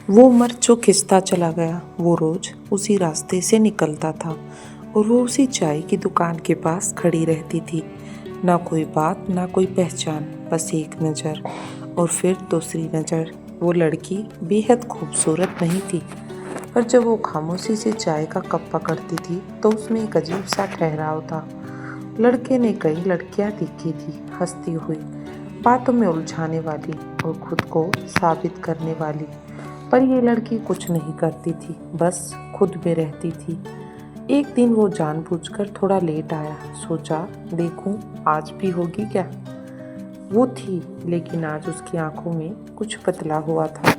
वो मर्द जो खिंचता चला गया, वो रोज उसी रास्ते से निकलता था और वो उसी चाय की दुकान के पास खड़ी रहती थी। ना कोई बात, ना कोई पहचान, बस एक नज़र और फिर दूसरी नज़र। वो लड़की बेहद खूबसूरत नहीं थी, पर जब वो खामोशी से चाय का कप पकड़ती थी तो उसमें एक अजीब सा ठहराव था। लड़के ने कई लड़कियां देखी थी, हंसती हुई, बातों में उलझाने वाली और खुद को साबित करने वाली, पर ये लड़की कुछ नहीं करती थी, बस खुद में रहती थी। एक दिन वो जानबूझकर थोड़ा लेट आया, सोचा देखूं आज भी होगी क्या। वो थी, लेकिन आज उसकी आंखों में कुछ बदला हुआ था,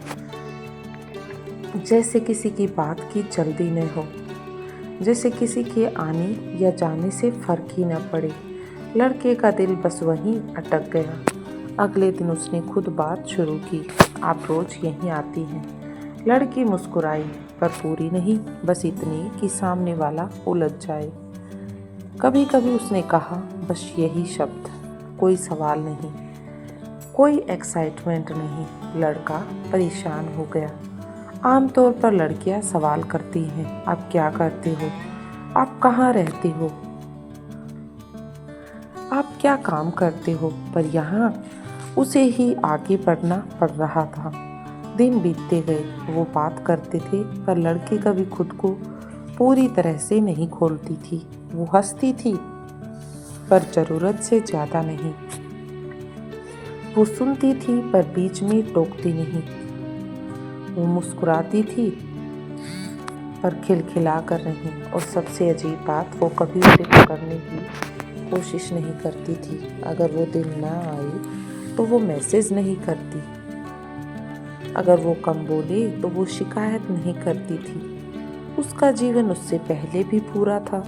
जैसे किसी की बात की जल्दी न हो, जैसे किसी के आने या जाने से फर्क ही न पड़े। लड़के का दिल बस वहीं अटक गया। अगले दिन उसने खुद बात शुरू की, आप रोज यहीं आती हैं। लड़की मुस्कुराई, पर पूरी नहीं, बस इतनी कि सामने वाला उलझ जाए। कभी कभी उसने कहा, बस यही शब्द, कोई सवाल नहीं, कोई एक्साइटमेंट नहीं। लड़का परेशान हो गया। आमतौर पर लड़कियां सवाल करती हैं, आप क्या करते हो, आप कहाँ रहते हो, आप क्या काम करते हो, पर यहाँ उसे ही आगे बढ़ना पड़ रहा था। दिन बीतते गए, वो बात करते थे, पर लड़की कभी खुद को पूरी तरह से नहीं खोलती थी। वो हंसती थी, पर ज़रूरत से ज़्यादा नहीं। वो सुनती थी, पर बीच में टोकती नहीं। वो मुस्कुराती थी, पर खिलखिला कर नहीं। और सबसे अजीब बात, वो कभी उसे पकड़ने की कोशिश नहीं करती थी। अगर वो दिन ना आए तो वो मैसेज नहीं करती, अगर वो कम बोले तो वो शिकायत नहीं करती थी। उसका जीवन उससे पहले भी पूरा था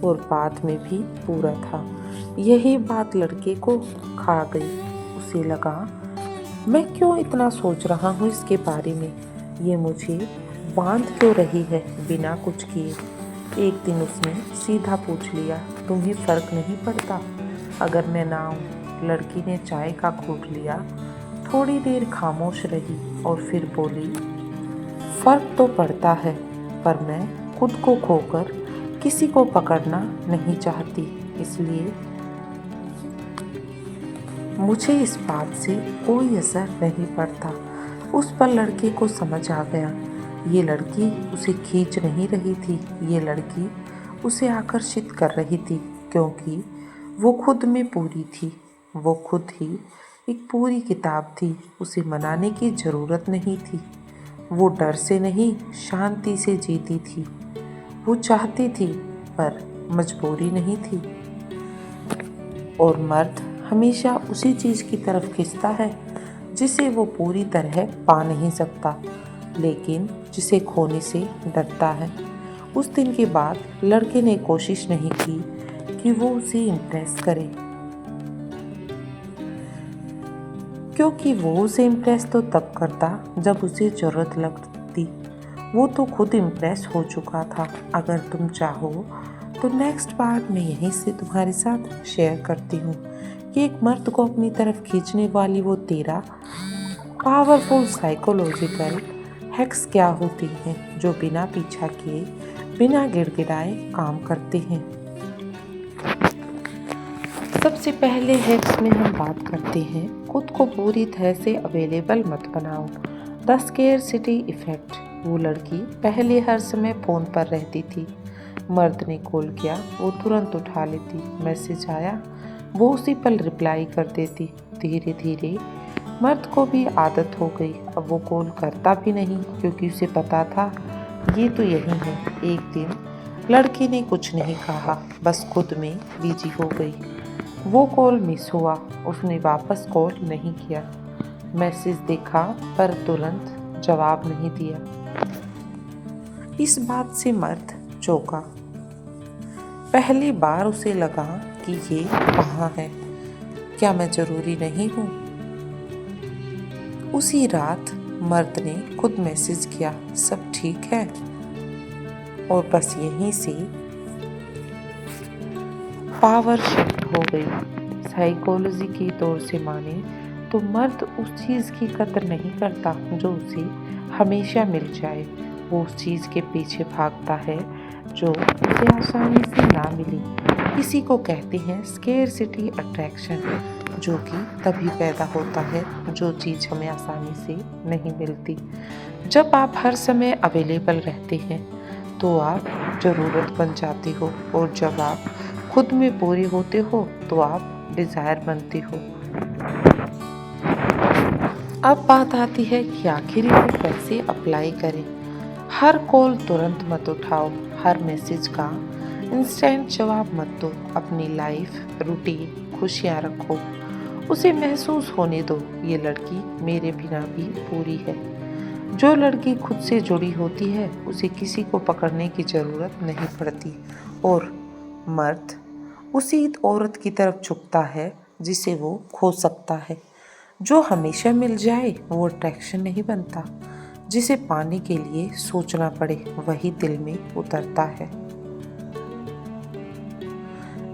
और बाद में भी पूरा था। यही बात लड़के को खा गई। उसे लगा, मैं क्यों इतना सोच रहा हूँ इसके बारे में, ये मुझे बांध क्यों रही है बिना कुछ किए। एक दिन उसने सीधा पूछ लिया, तुम्हें फर्क नहीं पड़ता अगर मैं ना आऊँ। लड़की ने चाय का घूंट लिया, थोड़ी देर खामोश रही और फिर बोली, फर्क तो पड़ता है, पर मैं खुद को खोकर किसी को पकड़ना नहीं चाहती, इसलिए मुझे इस बात से कोई असर नहीं पड़ता। उस पर लड़के को समझ आ गया, ये लड़की उसे खींच नहीं रही थी, ये लड़की उसे आकर्षित कर रही थी, क्योंकि वो खुद में पूरी थी। वो खुद ही एक पूरी किताब थी, उसे मनाने की ज़रूरत नहीं थी। वो डर से नहीं, शांति से जीती थी। वो चाहती थी, पर मजबूरी नहीं थी। और मर्द हमेशा उसी चीज़ की तरफ खिंचता है जिसे वो पूरी तरह पा नहीं सकता, लेकिन जिसे खोने से डरता है। उस दिन के बाद लड़के ने कोशिश नहीं की कि वो उसे इम्प्रेस करे, क्योंकि वो उसे इम्प्रेस तो तब करता जब उसे ज़रूरत लगती। वो तो खुद इम्प्रेस हो चुका था। अगर तुम चाहो तो नेक्स्ट बार मैं यहीं से तुम्हारे साथ शेयर करती हूँ कि एक मर्द को अपनी तरफ खींचने वाली वो 13 पावरफुल साइकोलॉजिकल हैक्स क्या होती हैं, जो बिना पीछा किए, बिना गिड़गिड़ाए काम करते हैं। सबसे पहले हैक्स में हम बात करते हैं, खुद को पूरी तरह से अवेलेबल मत बनाओ। The scarcity effect. वो लड़की पहले हर समय फ़ोन पर रहती थी। मर्द ने कॉल किया, वो तुरंत उठा लेती। मैसेज आया, वो उसी पर रिप्लाई कर देती। धीरे धीरे मर्द को भी आदत हो गई। अब वो कॉल करता भी नहीं, क्योंकि उसे पता था ये तो यही है। एक दिन लड़की ने कुछ नहीं कहा, बस खुद में बिजी हो गई। वो कॉल मिस हुआ, उसने वापस कॉल नहीं किया। मैसेज देखा, पर तुरंत जवाब नहीं दिया। इस बात से मर्द चौंका। पहली बार उसे लगा कि ये कहाँ है, क्या मैं ज़रूरी नहीं हूँ। उसी रात मर्द ने खुद मैसेज किया, सब ठीक है। और बस यहीं से पावर शिफ्ट हो गई। साइकोलॉजी की तौर से माने तो मर्द उस चीज़ की कदर नहीं करता जो उसे हमेशा मिल जाए, वो उस चीज़ के पीछे भागता है जो उसे आसानी से ना मिली। इसी को कहते हैं स्केरसिटी अट्रैक्शन, जो कि तभी पैदा होता है जो चीज़ हमें आसानी से नहीं मिलती। जब आप हर समय अवेलेबल रहते हैं तो आप ज़रूरत बन जाते हो, और जब आप खुद में पूरे होते हो तो आप डिज़ायर बनते हो। अब बात आती है कि आखिर इसे कैसे अप्लाई करें। हर कॉल तुरंत मत उठाओ, हर मैसेज का इंस्टेंट जवाब मत दो। अपनी लाइफ रूटीन खुशियाँ रखो, उसे महसूस होने दो ये लड़की मेरे बिना भी पूरी है। जो लड़की खुद से जुड़ी होती है उसे किसी को पकड़ने की ज़रूरत नहीं पड़ती, और मर्द उसी औरत की तरफ झुकता है जिसे वो खो सकता है। जो हमेशा मिल जाए वो अट्रैक्शन नहीं बनता, जिसे पाने के लिए सोचना पड़े वही दिल में उतरता है।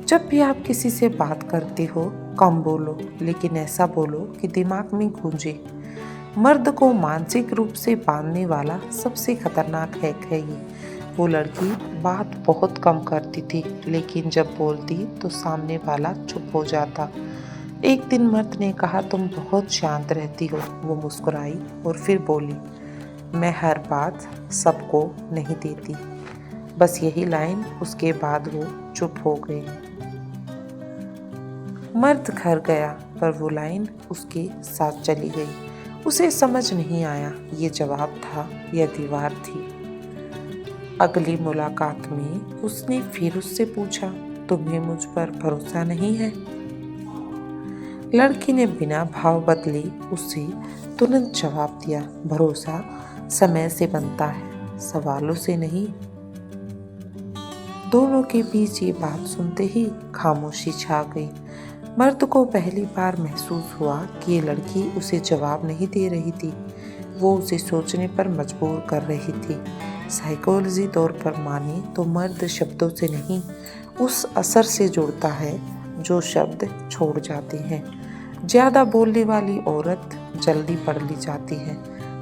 जब भी आप किसी से बात करते हो कम बोलो, लेकिन ऐसा बोलो कि दिमाग में गूंजे। मर्द को मानसिक रूप से बांधने वाला सबसे खतरनाक हैक है ये। वो लड़की बात बहुत कम करती थी, लेकिन जब बोलती तो सामने वाला चुप हो जाता। एक दिन मर्द ने कहा, तुम बहुत शांत रहती हो। वो मुस्कुराई और फिर बोली, मैं हर बात सबको नहीं देती। बस यही लाइन, उसके बाद वो चुप हो गई। मर्द घर गया, पर वो लाइन उसके साथ चली गई। उसे समझ नहीं आया ये जवाब था या दीवार थी। अगली मुलाकात में उसने फिर उससे पूछा, तुम्हें मुझ पर भरोसा नहीं है? लड़की ने बिना भाव बदले उसे तुरंत जवाब दिया, भरोसा समय से बनता है, सवालों से नहीं। दोनों के बीच ये बात सुनते ही खामोशी छा गई। मर्द को पहली बार महसूस हुआ कि ये लड़की उसे जवाब नहीं दे रही थी, वो उसे सोचने पर मजबूर कर रही थी। साइकोलॉजी तौर पर माने तो मर्द शब्दों से नहीं, उस असर से जुड़ता है जो शब्द छोड़ जाते हैं। ज़्यादा बोलने वाली औरत जल्दी पढ़ ली जाती है,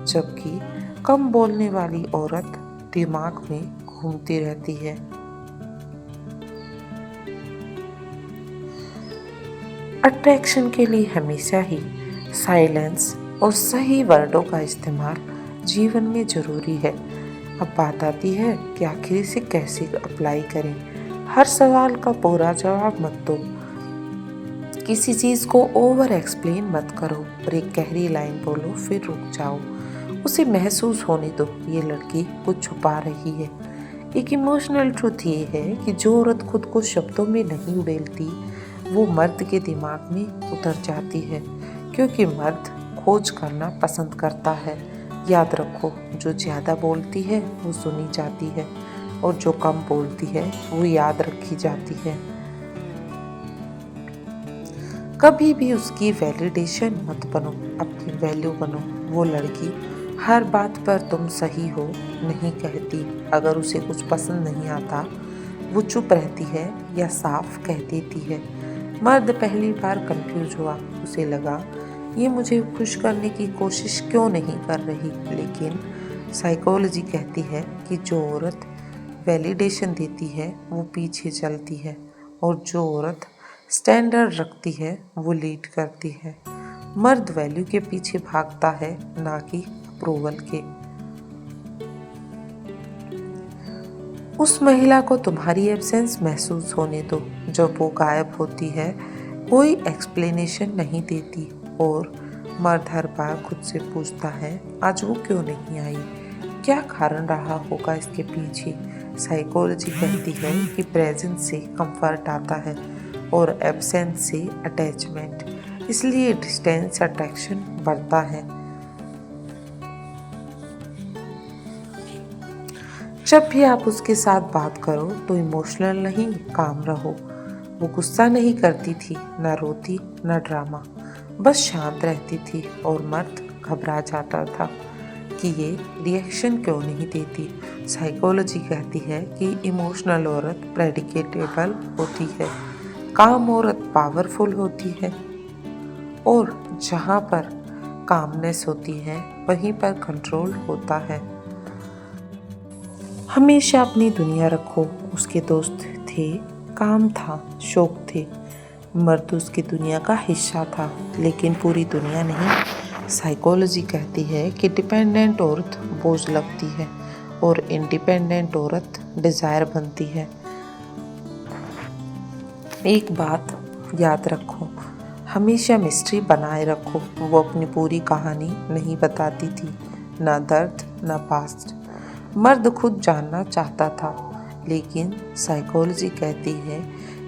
जबकि कम बोलने वाली औरत दिमाग में घूमती रहती है। अट्रैक्शन के लिए हमेशा ही साइलेंस और सही वर्डों का इस्तेमाल जीवन में ज़रूरी है। अब बात आती है कि आखिर इसे कैसे अप्लाई करें। हर सवाल का पूरा जवाब मत दो, किसी चीज़ को ओवर एक्सप्लेन मत करो, और एक गहरी लाइन बोलो फिर रुक जाओ। उसे महसूस होने दो ये लड़की कुछ छुपा रही है। एक इमोशनल ट्रूथ ये है कि जो औरत खुद को शब्दों में नहीं उड़ेलती वो मर्द के दिमाग में उतर जाती है, क्योंकि मर्द खोज करना पसंद करता है। याद रखो, जो ज़्यादा बोलती है वो सुनी जाती है, और जो कम बोलती है वो याद रखी जाती है। कभी भी उसकी वैलिडेशन मत बनो, अपनी वैल्यू बनो। वो लड़की हर बात पर तुम सही हो नहीं कहती। अगर उसे कुछ पसंद नहीं आता वो चुप रहती है या साफ कह देती है। मर्द पहली बार कंफ्यूज हुआ, उसे लगा ये मुझे खुश करने की कोशिश क्यों नहीं कर रही। लेकिन साइकोलॉजी कहती है कि जो औरत वैलिडेशन देती है वो पीछे चलती है, और जो औरत स्टैंडर्ड रखती है वो लीड करती है। मर्द वैल्यू के पीछे भागता है, ना कि अप्रूवल के। उस महिला को तुम्हारी एब्सेंस महसूस होने दो। जब वो गायब होती है कोई एक्सप्लेनेशन नहीं देती, और मर्द हर बार खुद से पूछता है आज वो क्यों नहीं आई, क्या कारण रहा होगा इसके पीछे। साइकोलॉजी कहती है कि प्रेजेंस से कंफर्ट आता है और एब्सेंस से अटैचमेंट, इसलिए डिस्टेंस अट्रैक्शन बढ़ता है। जब भी आप उसके साथ बात करो तो इमोशनल नहीं, काम रहो। वो गुस्सा नहीं करती थी, ना रोती ना ड्रामा, बस शांत रहती थी, और मर्द घबरा जाता था कि ये रिएक्शन क्यों नहीं देती। साइकोलॉजी कहती है कि इमोशनल औरत प्रेडिकेटेबल होती है, काम औरत पावरफुल होती है, और जहाँ पर कामनेस होती है वहीं पर कंट्रोल होता है। हमेशा अपनी दुनिया रखो। उसके दोस्त थे, काम था, शौक थे। मर्द उसकी दुनिया का हिस्सा था, लेकिन पूरी दुनिया नहीं। साइकोलॉजी कहती है कि डिपेंडेंट औरत बोझ लगती है और इंडिपेंडेंट औरत डिज़ायर बनती है। एक बात याद रखो, हमेशा मिस्ट्री बनाए रखो। वो अपनी पूरी कहानी नहीं बताती थी, ना दर्द ना पास्ट। मर्द खुद जानना चाहता था, लेकिन साइकोलॉजी कहती है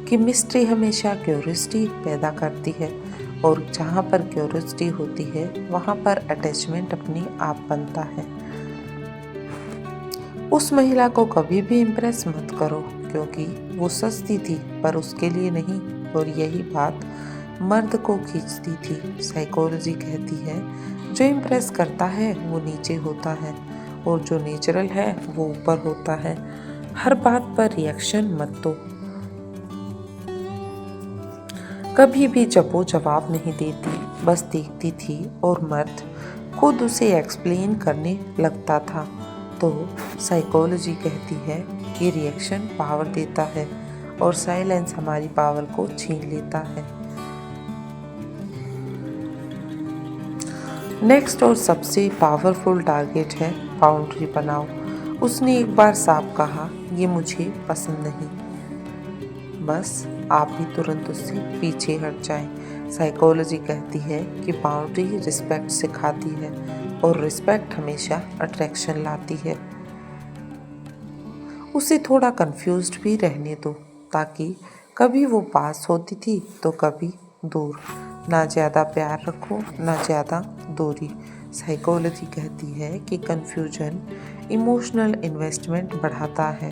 कि मिस्ट्री हमेशा क्यूरियोसिटी पैदा करती है, और जहाँ पर क्यूरियोसिटी होती है वहाँ पर अटैचमेंट अपने आप बनता है। उस महिला को कभी भी इम्प्रेस मत करो, क्योंकि वो सस्ती थी पर उसके लिए नहीं, और यही बात मर्द को खींचती थी। साइकोलॉजी कहती है जो इम्प्रेस करता है वो नीचे होता है, और जो नेचुरल है वो ऊपर होता है। हर बात पर रिएक्शन मत दो। कभी भी जब वो जवाब नहीं देती, बस देखती थी और मर्द खुद उसे एक्सप्लेन करने लगता था। तो साइकोलॉजी कहती है कि रिएक्शन पावर देता है और साइलेंस हमारी पावर को छीन लेता है। नेक्स्ट और सबसे पावरफुल टारगेट है बाउंड्री बनाओ। उसने एक बार साफ कहा, ये मुझे पसंद नहीं, बस आप भी तुरंत उससे पीछे हट जाएं। साइकोलॉजी कहती है कि बाउंड्री रिस्पेक्ट सिखाती है, और रिस्पेक्ट हमेशा अट्रैक्शन लाती है। उसे थोड़ा कंफ्यूज्ड भी रहने दो, ताकि कभी वो पास होती थी तो कभी दूर। ना ज़्यादा प्यार रखो, ना ज़्यादा दूरी। साइकोलॉजी कहती है कि कंफ्यूजन इमोशनल इन्वेस्टमेंट बढ़ाता है।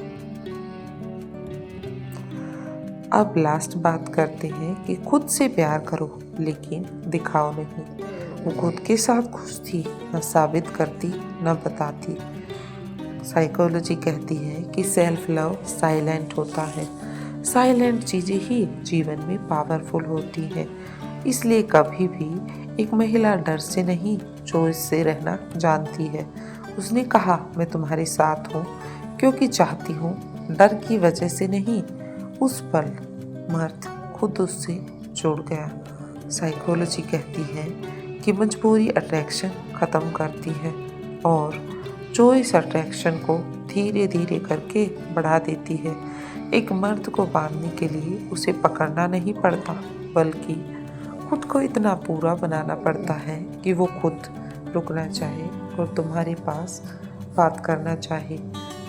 अब लास्ट बात करते हैं कि खुद से प्यार करो, लेकिन दिखाओ नहीं। वो खुद के साथ खुश थी, न साबित करती न बताती। साइकोलॉजी कहती है कि सेल्फ लव साइलेंट होता है। साइलेंट चीज़ें ही जीवन में पावरफुल होती हैं। इसलिए कभी भी एक महिला डर से नहीं, चॉइस से रहना जानती है। उसने कहा, मैं तुम्हारे साथ हूँ क्योंकि चाहती हूँ, डर की वजह से नहीं। उस पल मर्द खुद उससे जुड़ गया। साइकोलॉजी कहती है कि मजबूरी अट्रैक्शन ख़त्म करती है, और चॉइस अट्रैक्शन को धीरे धीरे करके बढ़ा देती है। एक मर्द को बांधने के लिए उसे पकड़ना नहीं पड़ता, बल्कि खुद को इतना पूरा बनाना पड़ता है कि वो खुद रुकना चाहे और तुम्हारे पास बात करना चाहे।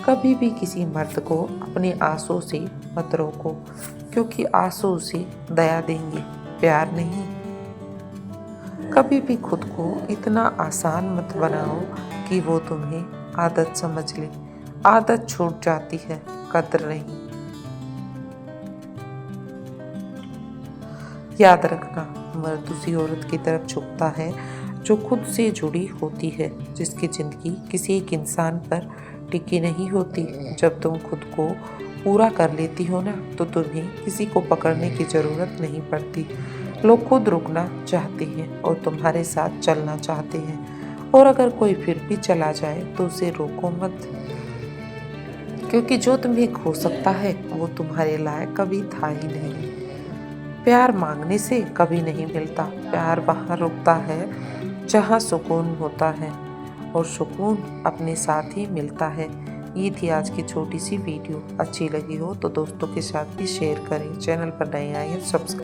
कभी भी किसी मर्द को अपने आंसू से मत रोको, क्योंकि आंसू उसे दया देंगे, प्यार नहीं। कभी भी खुद को इतना आसान मत बनाओ कि वो तुम्हें आदत समझ ले। आदत छूट जाती है, कद्र नहीं। याद रखना, मर्द उसी औरत की तरफ झुकता है जो खुद से जुड़ी होती है, जिसकी जिंदगी किसी एक इंसान पर टिकी नहीं होती। जब तुम खुद को पूरा कर लेती हो ना, तो तुम्हें किसी को पकड़ने की ज़रूरत नहीं पड़ती। लोग खुद रुकना चाहते हैं और तुम्हारे साथ चलना चाहते हैं, और अगर कोई फिर भी चला जाए तो उसे रोको मत, क्योंकि जो तुम्हें खो सकता है वो तुम्हारे लायक कभी था ही नहीं। प्यार मांगने से कभी नहीं मिलता। प्यार वहाँ रुकता है जहाँ सुकून होता है, और सुकून अपने साथ ही मिलता है। ये थी आज की छोटी सी वीडियो। अच्छी लगी हो तो दोस्तों के साथ भी शेयर करें। चैनल पर नए आए हैं सब्सक्राइब